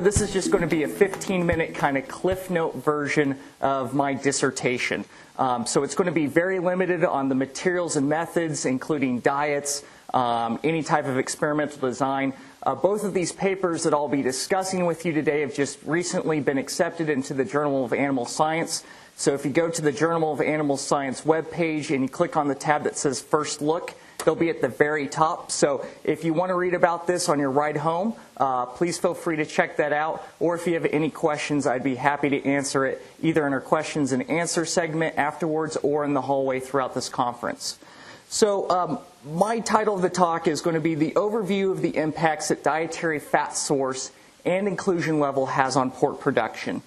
This is just going to be a 15-minute kind of cliff note version of my dissertation. So it's going to be very limited on the materials and methods, including diets, any type of experimental design. Both of these papers that I'll be discussing with you today have just recently been accepted into the Journal of Animal Science. So if you go to the Journal of Animal Science webpage and you click on the tab that says First Look, they'll be at the very top. So if you want to read about this on your ride home, please feel free to check that out. Or if you have any questions, I'd be happy to answer it either in our questions and answer segment afterwards or in the hallway throughout this conference. So my title of the talk is going to be the overview of the impacts that dietary fat source and inclusion level has on pork production.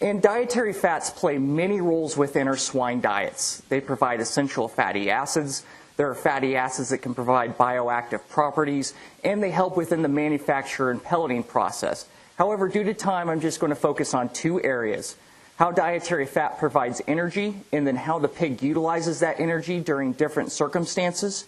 And dietary fats play many roles within our swine diets. They provide essential fatty acids. There are fatty acids that can provide bioactive properties, and they help within the manufacture and pelleting process. However, due to time, I'm just going to focus on two areas: how dietary fat provides energy, and then how the pig utilizes that energy during different circumstances.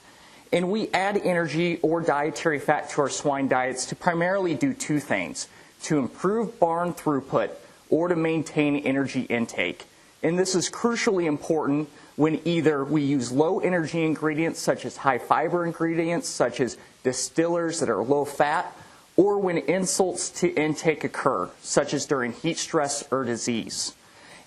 And we add energy or dietary fat to our swine diets to primarily do two things: to improve barn throughput or to maintain energy intake. And this is crucially important when either we use low energy ingredients such as high fiber ingredients such as distillers that are low fat, or when insults to intake occur such as during heat stress or disease.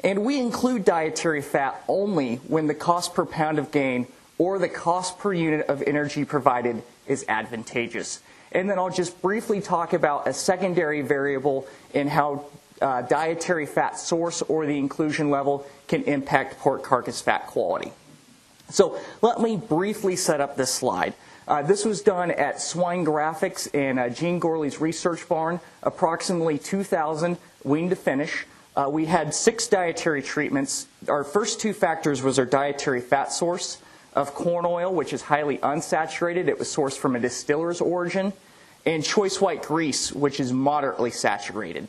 And we include dietary fat only when the cost per pound of gain or the cost per unit of energy provided is advantageous. And then I'll just briefly talk about a secondary variable in how dietary fat source or the inclusion level can impact pork carcass fat quality. So let me briefly set up this slide. This was done at Swine Graphics in Gene Gorley's research barn, approximately 2,000 wean to finish. We had 6 dietary treatments. Our first 2 factors was our dietary fat source of corn oil, which is highly unsaturated. It was sourced from a distiller's origin, and choice white grease, which is moderately saturated.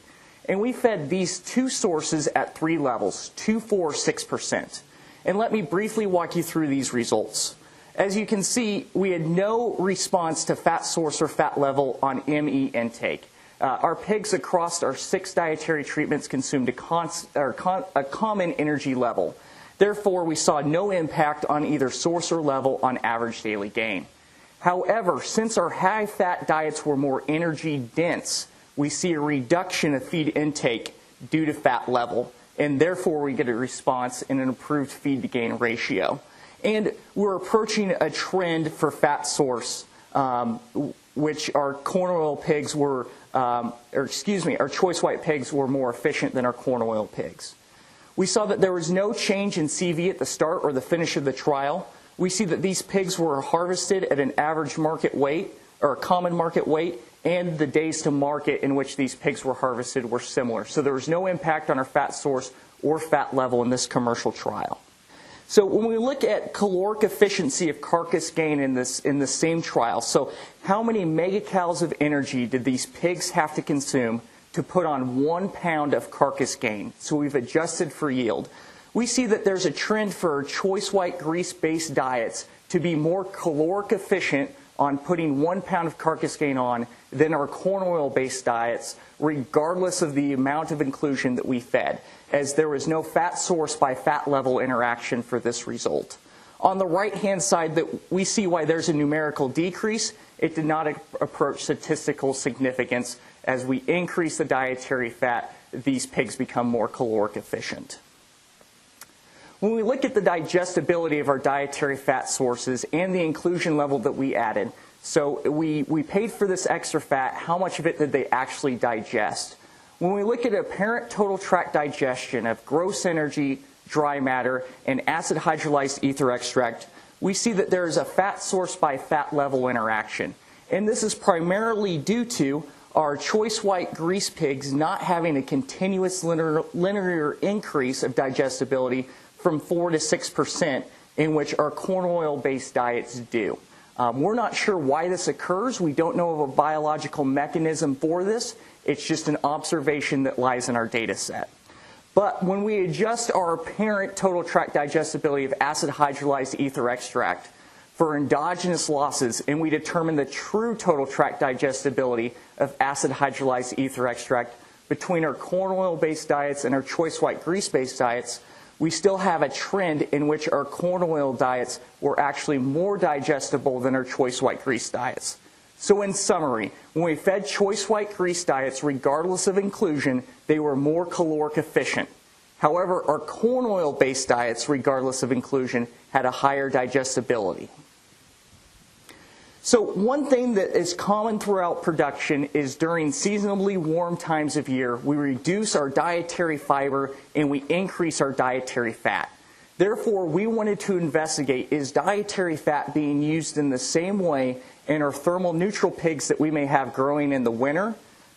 And we fed these 2 sources at 3 levels, 2, 4, 6%. And let me briefly walk you through these results. As you can see, we had no response to fat source or fat level on ME intake. Our pigs across our 6 dietary treatments consumed a common energy level. Therefore, we saw no impact on either source or level on average daily gain. However, since our high-fat diets were more energy-dense, we see a reduction of feed intake due to fat level, and therefore we get a response in an improved feed-to-gain ratio. And we're approaching a trend for fat source, which our corn oil pigs were, our choice white pigs were more efficient than our corn oil pigs. We saw that there was no change in CV at the start or the finish of the trial. We see that these pigs were harvested at an average market weight, or a common market weight, and the days to market in which these pigs were harvested were similar. So there was no impact on our fat source or fat level in this commercial trial. So when we look at caloric efficiency of carcass gain in the same trial, so how many megacalories of energy did these pigs have to consume to put on 1 pound of carcass gain? So we've adjusted for yield. We see that there's a trend for choice white grease-based diets to be more caloric efficient on putting 1 pound of carcass gain on than our corn oil-based diets, regardless of the amount of inclusion that we fed, as there was no fat source by fat level interaction for this result. On the right-hand side, that we see why there's a numerical decrease. It did not approach statistical significance. As we increase the dietary fat, these pigs become more caloric efficient. When we look at the digestibility of our dietary fat sources and the inclusion level that we added, so we paid for this extra fat, how much of it did they actually digest? When we look at apparent total tract digestion of gross energy, dry matter, and acid hydrolyzed ether extract, we see that there is a fat source by fat level interaction. And this is primarily due to our choice white grease pigs not having a continuous linear increase of digestibility from 4 to 6%, in which our corn oil-based diets do. We're not sure why this occurs. We don't know of a biological mechanism for this. It's just an observation that lies in our data set. But when we adjust our apparent total tract digestibility of acid hydrolyzed ether extract for endogenous losses, and we determine the true total tract digestibility of acid hydrolyzed ether extract, between our corn oil-based diets and our choice white grease-based diets, we still have a trend in which our corn oil diets were actually more digestible than our choice white grease diets. So in summary, when we fed choice white grease diets, regardless of inclusion, they were more caloric efficient. However, our corn oil-based diets, regardless of inclusion, had a higher digestibility. So one thing that is common throughout production is during seasonably warm times of year, we reduce our dietary fiber and we increase our dietary fat. Therefore, we wanted to investigate, is dietary fat being used in the same way in our thermal neutral pigs that we may have growing in the winter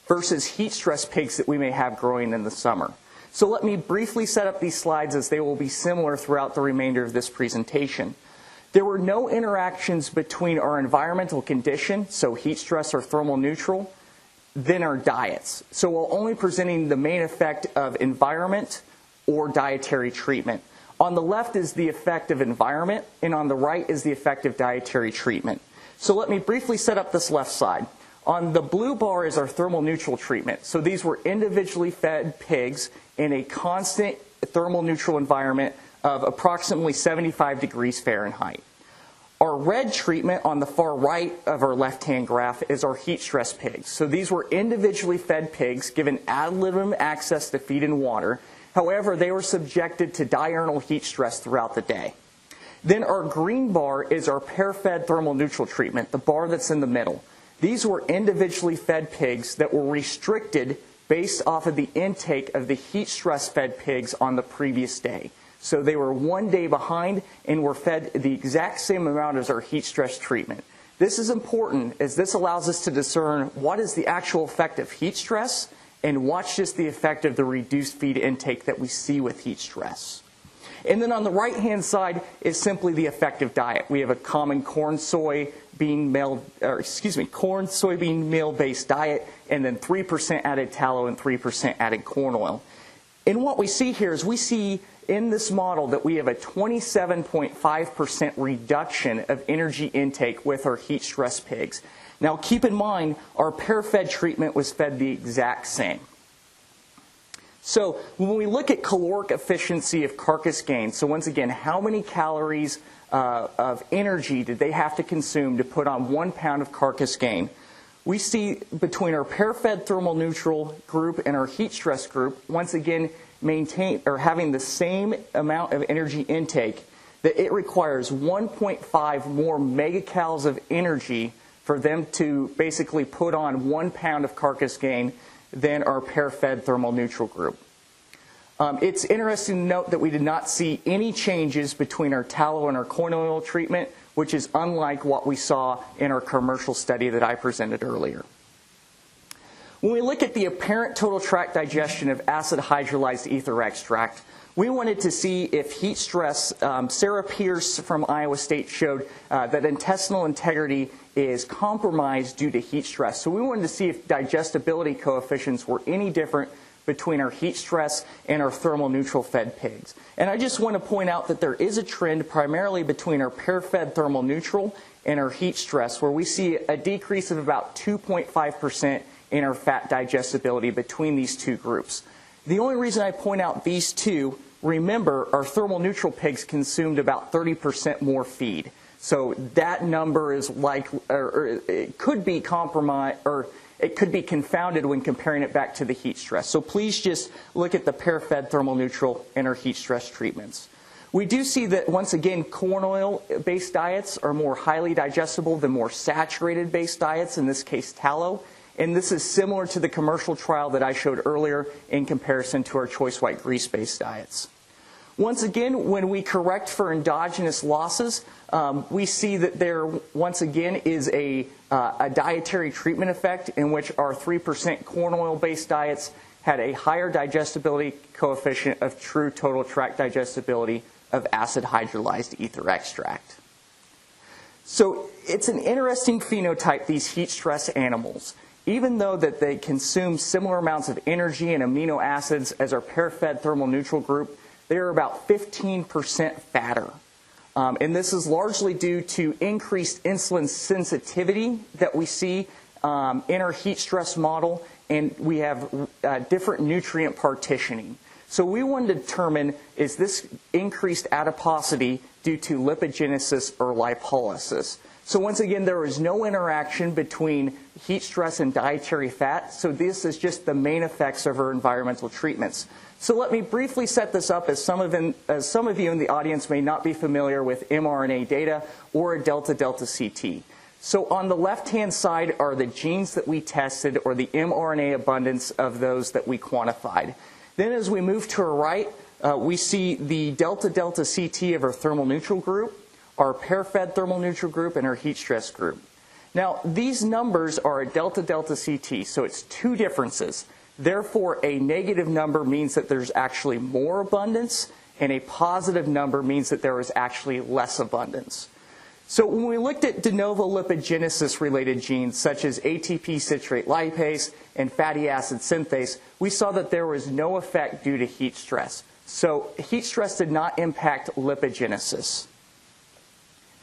versus heat stress pigs that we may have growing in the summer. So let me briefly set up these slides as they will be similar throughout the remainder of this presentation. There were no interactions between our environmental condition, so heat stress or thermal neutral, than our diets. So we're only presenting the main effect of environment or dietary treatment. On the left is the effect of environment, and on the right is the effect of dietary treatment. So let me briefly set up this left side. On the blue bar is our thermal neutral treatment. So these were individually fed pigs in a constant thermal neutral environment of approximately 75 degrees Fahrenheit. Our red treatment on the far right of our left-hand graph is our heat stress pigs. So these were individually fed pigs given ad-libitum access to feed and water. However, they were subjected to diurnal heat stress throughout the day. Then our green bar is our pair-fed thermal neutral treatment, the bar that's in the middle. These were individually fed pigs that were restricted based off of the intake of the heat stress fed pigs on the previous day. So they were 1 day behind and were fed the exact same amount as our heat stress treatment. This is important as this allows us to discern what is the actual effect of heat stress and what's just the effect of the reduced feed intake that we see with heat stress. And then on the right-hand side is simply the effective diet. We have a common corn soybean meal-based diet, and then 3% added tallow and 3% added corn oil. And what we see here is we see in this model that we have a 27.5% reduction of energy intake with our heat stress pigs. Now keep in mind, our pair-fed treatment was fed the exact same. So when we look at caloric efficiency of carcass gain, so once again, how many calories of energy did they have to consume to put on 1 pound of carcass gain? We see between our pair-fed thermal neutral group and our heat stress group, once again, having the same amount of energy intake, that it requires 1.5 more megacalories of energy for them to basically put on 1 pound of carcass gain than our pair-fed thermal neutral group. It's interesting to note that we did not see any changes between our tallow and our corn oil treatment, which is unlike what we saw in our commercial study that I presented earlier. When we look at the apparent total tract digestion of acid hydrolyzed ether extract, we wanted to see if heat stress, Sarah Pierce from Iowa State showed that intestinal integrity is compromised due to heat stress. So we wanted to see if digestibility coefficients were any different between our heat stress and our thermal neutral fed pigs. And I just want to point out that there is a trend primarily between our pair-fed thermal neutral and our heat stress, where we see a decrease of about 2.5% in our fat digestibility between these two groups. The only reason I point out these two, remember, our thermal neutral pigs consumed about 30% more feed. So that number is it could be compromised, or it could be confounded when comparing it back to the heat stress. So please just look at the pair-fed thermal neutral and our heat stress treatments. We do see that, once again, corn oil-based diets are more highly digestible than more saturated-based diets, in this case tallow. And this is similar to the commercial trial that I showed earlier in comparison to our choice white grease-based diets. Once again, when we correct for endogenous losses, we see that there, once again, is a dietary treatment effect in which our 3% corn oil-based diets had a higher digestibility coefficient of true total tract digestibility of acid hydrolyzed ether extract. So it's an interesting phenotype, these heat stress animals. Even though that they consume similar amounts of energy and amino acids as our pair-fed thermal neutral group, they are about 15% fatter. And this is largely due to increased insulin sensitivity that we see in our heat stress model, and we have different nutrient partitioning. So we wanted to determine, is this increased adiposity due to lipogenesis or lipolysis? So once again, there is no interaction between heat stress and dietary fat, so this is just the main effects of our environmental treatments. So let me briefly set this up, as some of you in the audience may not be familiar with mRNA data or a delta-delta CT. So on the left-hand side are the genes that we tested, or the mRNA abundance of those that we quantified. Then as we move to our right, we see the delta-delta CT of our thermal neutral group, our pair-fed thermal neutral group, and our heat stress group. Now, these numbers are a delta-delta CT, so it's two differences. Therefore, a negative number means that there's actually more abundance, and a positive number means that there is actually less abundance. So when we looked at de novo lipogenesis-related genes, such as ATP citrate lipase and fatty acid synthase, we saw that there was no effect due to heat stress. So heat stress did not impact lipogenesis.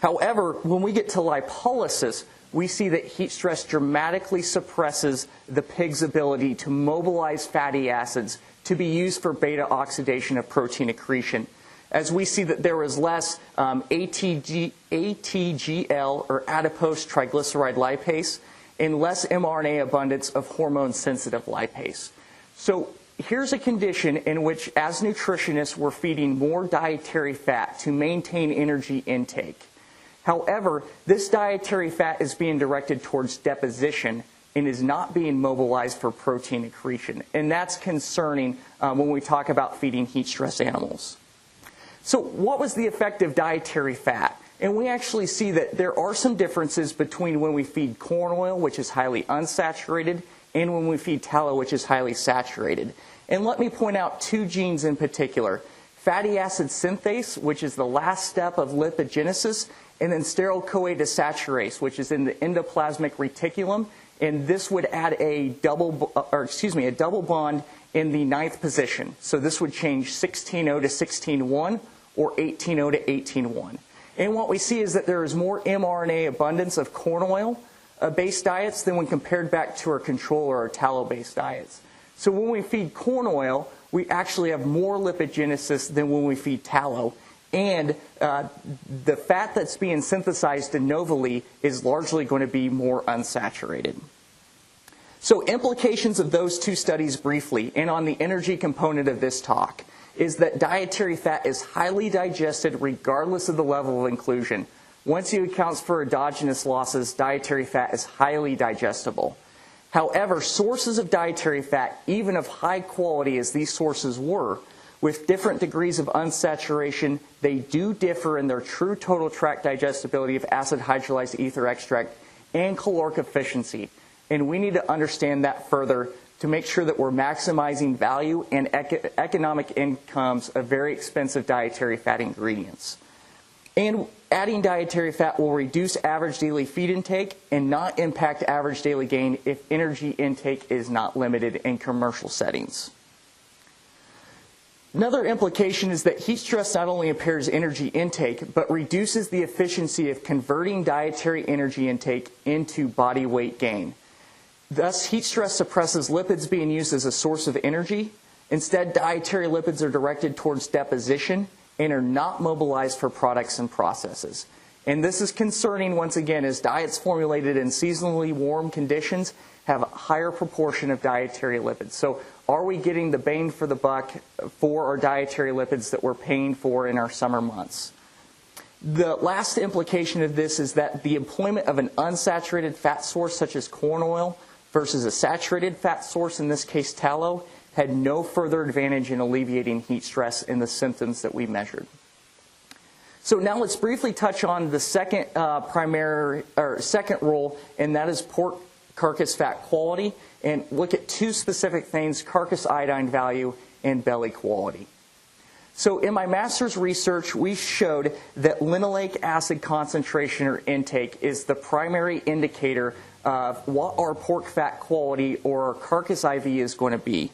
However, when we get to lipolysis, we see that heat stress dramatically suppresses the pig's ability to mobilize fatty acids to be used for beta oxidation of protein accretion, as we see that there was less ATGL, or adipose triglyceride lipase, and less mRNA abundance of hormone-sensitive lipase. So here's a condition in which, as nutritionists, we're feeding more dietary fat to maintain energy intake. However, this dietary fat is being directed towards deposition and is not being mobilized for protein accretion. And that's concerning when we talk about feeding heat-stressed animals. So what was the effect of dietary fat? And we actually see that there are some differences between when we feed corn oil, which is highly unsaturated, and when we feed tallow, which is highly saturated. And let me point out two genes in particular: fatty acid synthase, which is the last step of lipogenesis, and then steryl-CoA desaturase, which is in the endoplasmic reticulum, and this would add a double bond in the 9th position. So this would change 16O to 16-1, or 18O to 18-1. And what we see is that there is more mRNA abundance of corn oil-based diets than when compared back to our control or our tallow-based diets. So when we feed corn oil, we actually have more lipogenesis than when we feed tallow. And the fat that's being synthesized de novally is largely going to be more unsaturated. So implications of those two studies briefly, and on the energy component of this talk, is that dietary fat is highly digested regardless of the level of inclusion. Once you account for endogenous losses, dietary fat is highly digestible. However, sources of dietary fat, even of high quality as these sources were, with different degrees of unsaturation, they do differ in their true total tract digestibility of acid hydrolyzed ether extract and caloric efficiency. And we need to understand that further to make sure that we're maximizing value and economic incomes of very expensive dietary fat ingredients. And adding dietary fat will reduce average daily feed intake and not impact average daily gain if energy intake is not limited in commercial settings. Another implication is that heat stress not only impairs energy intake, but reduces the efficiency of converting dietary energy intake into body weight gain. Thus, heat stress suppresses lipids being used as a source of energy. Instead, dietary lipids are directed towards deposition and are not mobilized for products and processes. And this is concerning, once again, as diets formulated in seasonally warm conditions have a higher proportion of dietary lipids. So are we getting the bang for the buck for our dietary lipids that we're paying for in our summer months? The last implication of this is that the employment of an unsaturated fat source such as corn oil versus a saturated fat source, in this case tallow, had no further advantage in alleviating heat stress in the symptoms that we measured. So now let's briefly touch on the second second role, and that is pork carcass fat quality, and look at two specific things: carcass iodine value and belly quality. So in my master's research, we showed that linoleic acid concentration or intake is the primary indicator of what our pork fat quality or our carcass IV is going to be.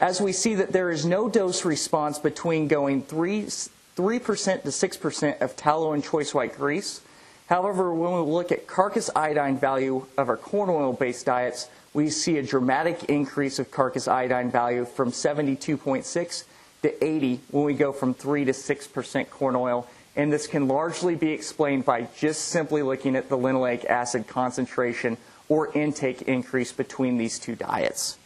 As we see that there is no dose response between going 3% to 6% of tallow and choice white grease, However, when we look at carcass iodine value of our corn oil-based diets, we see a dramatic increase of carcass iodine value from 72.6 to 80 when we go from 3 to 6% corn oil. And this can largely be explained by just simply looking at the linoleic acid concentration or intake increase between these two diets.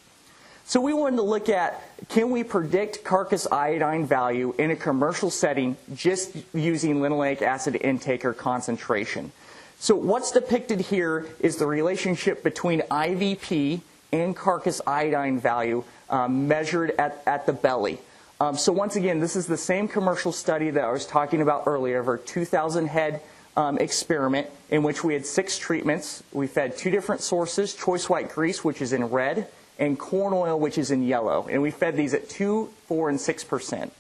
So we wanted to look at, can we predict carcass iodine value in a commercial setting just using linoleic acid intake or concentration? So what's depicted here is the relationship between IVP and carcass iodine value measured at the belly. So once again, this is the same commercial study that I was talking about earlier of our 2,000 head experiment in which we had 6 treatments. We fed 2 different sources, choice white grease, which is in red, and corn oil, which is in yellow. And we fed these at 2, 4, and 6%.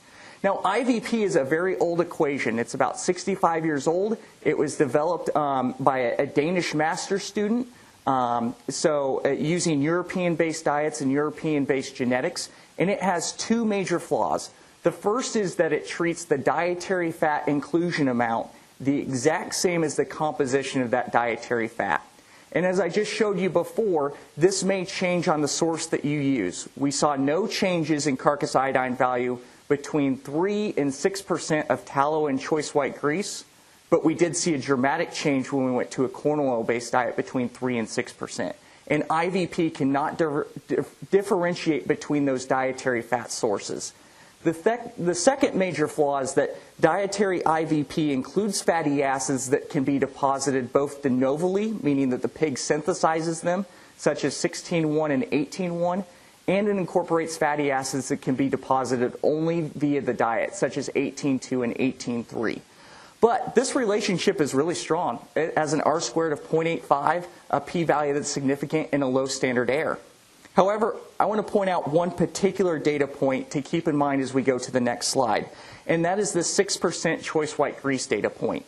Now, IVP is a very old equation. It's about 65 years old. It was developed by a Danish master student, using European-based diets and European-based genetics. And it has 2 major flaws. The first is that it treats the dietary fat inclusion amount the exact same as the composition of that dietary fat. And as I just showed you before, this may change on the source that you use. We saw no changes in carcass iodine value between 3 and 6% of tallow and choice white grease, but we did see a dramatic change when we went to a corn oil-based diet between 3 and 6%. And IVP cannot differentiate between those dietary fat sources. The second major flaw is that dietary IVP includes fatty acids that can be deposited both de novally, meaning that the pig synthesizes them, such as 16.1 and 18.1, and it incorporates fatty acids that can be deposited only via the diet, such as 18.2 and 18.3. But this relationship is really strong. It has an R-squared of 0.85, a p-value that's significant, and a low standard error. However, I want to point out one particular data point to keep in mind as we go to the next slide, and that is the 6% choice white grease data point.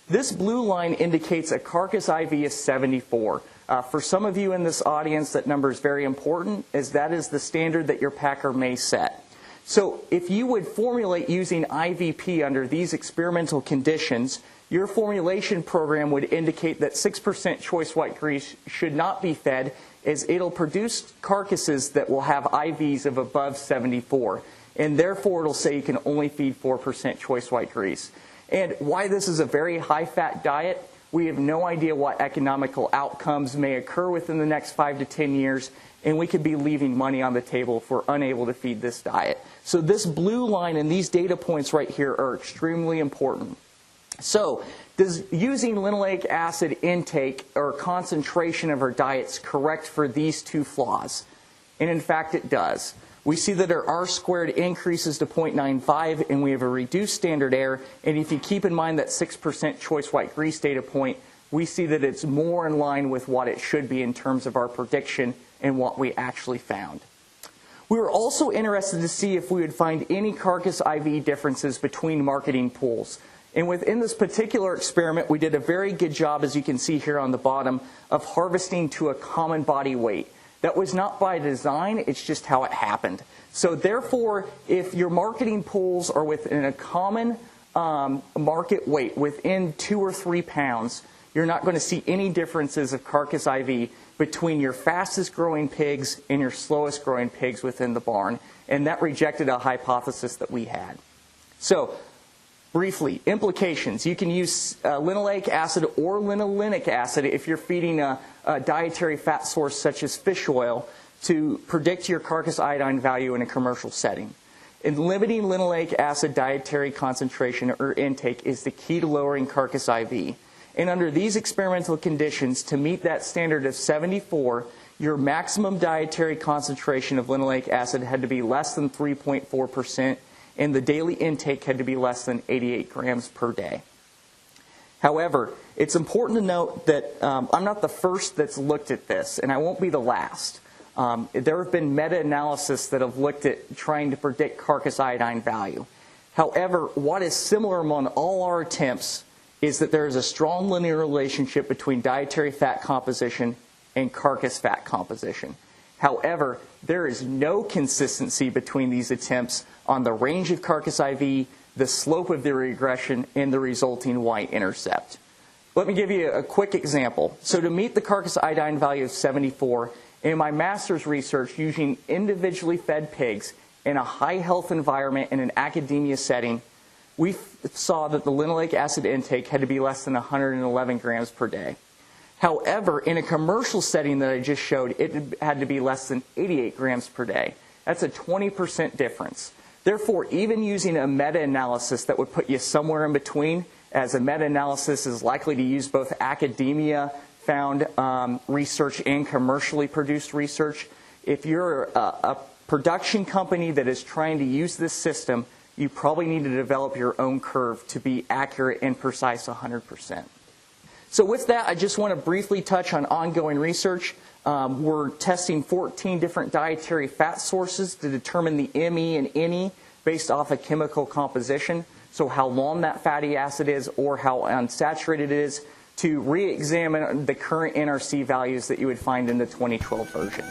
This blue line indicates a carcass IV of 74. For some of you in this audience, that number is very important, as that is the standard that your packer may set. So if you would formulate using IVP under these experimental conditions, your formulation program would indicate that 6% choice white grease should not be fed, as it'll produce carcasses that will have IVs of above 74. And therefore, it'll say you can only feed 4% choice white grease. And why this is a very high-fat diet, we have no idea what economical outcomes may occur within the next 5 to 10 years, and we could be leaving money on the table if we're unable to feed this diet. So this blue line and these data points right here are extremely important. So, does using linoleic acid intake or concentration of our diets correct for these 2 flaws? And in fact, it does. We see that our R-squared increases to 0.95 and we have a reduced standard error. And if you keep in mind that 6% choice white grease data point, we see that it's more in line with what it should be in terms of our prediction and what we actually found. We were also interested to see if we would find any carcass IV differences between marketing pools. And within this particular experiment, we did a very good job, as you can see here on the bottom, of harvesting to a common body weight. That was not by design, it's just how it happened. So therefore, if your marketing pools are within a common market weight, within 2 or 3 pounds, you're not going to see any differences of carcass IV between your fastest growing pigs and your slowest growing pigs within the barn. And that rejected a hypothesis that we had. So, briefly, implications. You can use linoleic acid or linolenic acid if you're feeding a dietary fat source such as fish oil to predict your carcass iodine value in a commercial setting. And limiting linoleic acid dietary concentration or intake is the key to lowering carcass IV. And under these experimental conditions, to meet that standard of 74, your maximum dietary concentration of linoleic acid had to be less than 3.4%, and the daily intake had to be less than 88 grams per day. However, it's important to note that I'm not the first that's looked at this, and I won't be the last. There have been meta-analysis that have looked at trying to predict carcass iodine value. However, what is similar among all our attempts is that there is a strong linear relationship between dietary fat composition and carcass fat composition. However, there is no consistency between these attempts on the range of carcass IV, the slope of the regression, and the resulting Y-intercept. Let me give you a quick example. So to meet the Carcass iodine value of 74, in my master's research using individually fed pigs in a high health environment in an academia setting, we saw that the linoleic acid intake had to be less than 111 grams per day. However, in a commercial setting that I just showed, it had to be less than 88 grams per day. That's a 20% difference. Therefore, even using a meta-analysis that would put you somewhere in between, as a meta-analysis is likely to use both academia-found research and commercially produced research, if you're a production company that is trying to use this system, you probably need to develop your own curve to be accurate and precise 100%. So with that, I just want to briefly touch on ongoing research. We're testing 14 different dietary fat sources to determine the ME and NE based off of chemical composition, so how long that fatty acid is or how unsaturated it is, to re-examine the current NRC values that you would find in the 2012 version.